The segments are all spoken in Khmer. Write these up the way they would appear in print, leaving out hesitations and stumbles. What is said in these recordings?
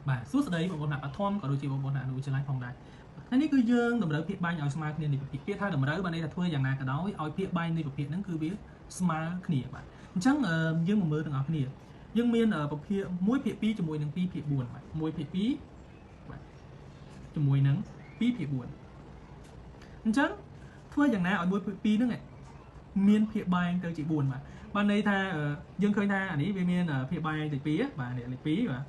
បាទសួស្តីបងប្អូនអ្នកបឋមក៏ដូចជាបងប្អូនអ្នកអនុវិទ្យាល័យផងដែរថ្ងៃនេះគឺយើងតម្រូវភាគបាញ់ឲ្យស្មើគ្នានៃប្រភេទពាក្យថាតម្រូវបានន័យថាធ្វើយ៉ាងណាក៏ដោយឲ្យភាគបាញ់នៃប្រភេទហ្នឹងគឺវាស្មើគ្នាបាទអញ្ចឹងយើងមកមើលទាំងអស់គ្នាយើងមានប្រភេទ1ភាគ2ជាមួយនឹង2ភាគ4បាទ1ភាគ2បាទជាមួយនឹង2ភាគ4អញ្ចឹងធ្វើយ៉ាងណាឲ្យ1ភាគ2ហ្នឹងមានភាគបែងទៅជា4បាទបានន័យថាយើងឃើញថាអានេះវាមានភាគបែងទៅ2បាទនេះលេខ2បាទ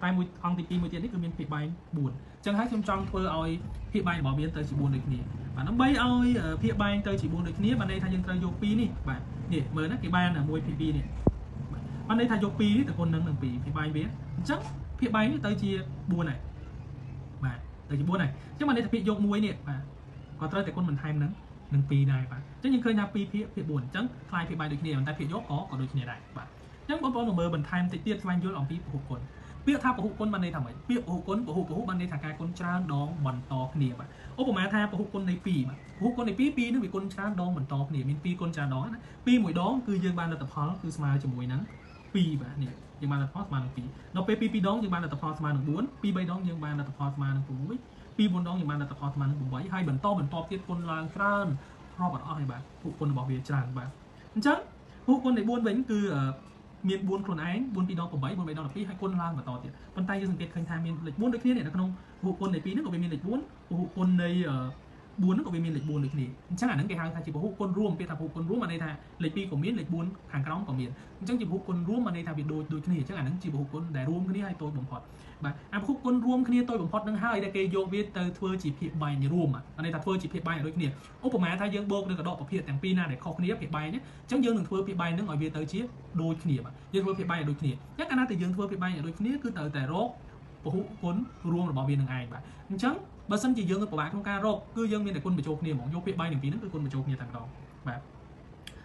តែមួយអង្គទី2មួយទៀតនេះគឺមានភាគបែង4អញ្ចឹងហើយខ្ញុំចង់ធ្វើឲ្យភាគបែងរបស់វាទៅជា4ដូចគ្នាបាទដើម្បីឲ្យភាគបែងទៅជា4ដូចគ្នាបានន័យថាយើងត្រូវយក2នេះបាទនេះមើលណាគេបាន1ភាគ2នេះបានន័យថាយក2នេះទៅគុណនឹង2ភាគបែងវាអញ្ចឹងភាគបែងនេះទៅជា4ហើយបាទទៅជា4ហើយអញ្ចឹងបានន័យថាភាគយក1នេះបាទក៏ត្រូវតែគុណបន្ថែមនឹង2ដែរបាទអញ្ចឹងយើងឃើញថា2ភាគ4អញ្ចឹងខ្លាយភាគបែងដូចគ្នាប៉ុន្តែភាគយកក៏ដូចគ្នាដែរបាទអញ្ចឹងបងប្អូនមើលបន្ថែមតិចទៀតស្វែងយល់អំពីពហុគុណពាក្យថាពហុគុណបានន័យថាម៉េចពាក្យពហុគុណបានន័យថាការគុណច្រើនដងបន្តគ្នាបាទឧបមាថាពហុគុណនៃ2បាទពហុគុណនៃ2នឹងវាគុណច្រើនដងបន្តគ្នាមាន2គុណច្រើនដងណា2មួយដងគឺយើងបានលទ្ធផលគឺស្មើជាមួយនឹង2បាទនេះយើងបានលទ្ធផលស្មើនឹង2ដល់ពេល2ដងយើងបានលទ្ធផលស្មើនឹង4 2 3ដងយើងបានលទ្ធផលស្មើនឹង6 2 4ដងយើងបានលទ្ធផលស្មើនឹង8ហើយបន្តទៀតគុណឡើងច្រើនរាប់អត់អស់ហើយបាទពហុគុណរបស់វាច្រើនបាទអញ្ចឹងពហុគុណនៃ4វិញគឺមាន4ខ្លួនឯង4 2ដង8 4 3ដង12ហើយគុណឡើងបន្តទៀតប៉ុន្តែយើងសង្កេតឃើញថាមានលេខ4ដូចគ្នានៅក្នុងពហុគុណនៃ2ហ្នឹងក៏វាមានលេខ4ពហុគុណនៃ4ហ្នឹងក៏វាមានលេខ4ដូចគ្នាអញ្ចឹងអាហ្នឹងគេហៅថាជាពហុគុណរួមពាក្យថាពហុគុណរួមបានន័យថាលេខ2ក៏មានលេខ4ខាងក្រោមក៏មានអញ្ចឹងជាពហុគុណរួមបានន័យថាវាដូចគ្នាអញ្ចឹងអាហ្នឹងជាពហុគុណដែលរួមគ្នាហើយតូចបំផុតបាទអាពហុគុណរួមគ្នាតូចបំផុតនឹងហើយដែលគេយកវាទៅធ្វើជាភាគបែងរួមបានន័យថាធ្វើជាភាគបែងដូចគ្នាឧបមាថាយើងបូកនឹងកដកប្រភេទទាំងពីរណាដែលខុសគ្នាភាគបែងអញ្ចឹងយើងនឹងធ្វើភាគបែងនឹងឲ្យវាទៅជាដូចគ្នាបាទយើងធ្វើភាគបែងឲ្យដូចគ្នាអញ្ចឹងកាលណាតែយើងធ្វើភាគបែងឲ្យដូចគ្នាគឺត្រូវតែរកពហុគុណរួមរបស់វានឹងឯងបាទអញ្ចឹងបើសិនជាយើងពិបាកក្នុងការរកគឺយើងមានតែគុណបញ្ចូលគ្នាហ្មងយកភាគបែងទាំងពីរហ្នឹងគឺគុណបញ្ចូលគ្នាតែម្ដងបាទ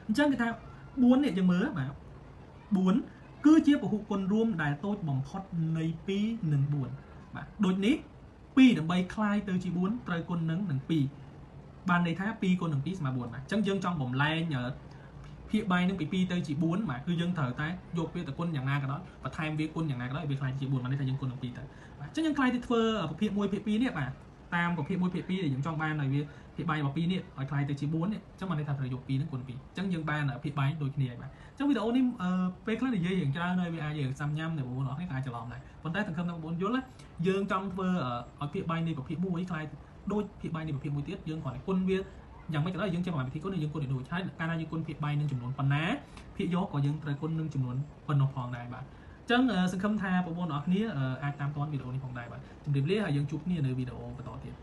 អញ្ចឹងគេថា4នេះយើងមើលបាទ4គឺជាពហុគុណរួមដែលតូចបំផុតនៃ2និង4បាទដូចនេះ2ដើម្បីคลายទៅជា4ត្រូវគុណនឹង2បានន័យថា2គុណនឹង2ស្មើ4បាទអញ្ចឹងយើងចង់បំលែងភាគបែងនឹងពី2ទៅជា4បាទគឺយើងត្រូវតែយកវាទៅគុណយ៉ាងណាក៏ដោយបន្ថែមវាគុណយ៉ាងណាក៏ដោយវាคลายជា4បានន័យថាយើងគុណនឹង2ទៅបាទអញ្ចឹងយើងคลายទៅធ្វើប្រភេទ1ភាគ2នេះបាទតាមប្រភេទ1ភាគ2ដែលយើងចង់បានឲ្យវាភាគបែងរបស់2នេះឲ្យคลายទៅជា4នេះអញ្ចឹងបានន័យថាត្រូវយក2នឹងគុណ2អញ្ចឹងយើងបានភាគបែងដូចគ្នាហើយបាទអញ្ចឹងវីដេអូនេះពេលខ្លះនិយាយរឿងច្រើនហើយវាអាចយើងសាំញ៉ាំនៅបងប្អូនអរគ្នាអាចច្រឡំដែរប៉ុន្តែសង្ឃឹមថាបងប្អូនយល់ណាយើងចង់ធ្វើឲ្យភាគបែងនៃប្រភេទ1คลายដូចភាគបែងនៃប្រភេទ1ទៀតយើងគ្រាន់តែគុណវាយ៉ាងម៉េចក៏ដោយយើងចេះប្រហែលវិធីគុណយើងគុណឲ្យដូចហើយកាលណាយើងគុណភាគបែងនឹងចំនួនប៉ុណ្ណាភាគយកក៏យើងត្រូវគុណនឹងចំនួនប៉ុណ្ណោះផងដែរបាទអញ្ចឹងសង្ឃឹមថាបងប្អូនអរគ្នាអាចតាមទាន់វីដេអូនេះផងដែរបាទជម្រាបលាហើយយើងជួបគ្នានៅវីដេអូបន្តទៀត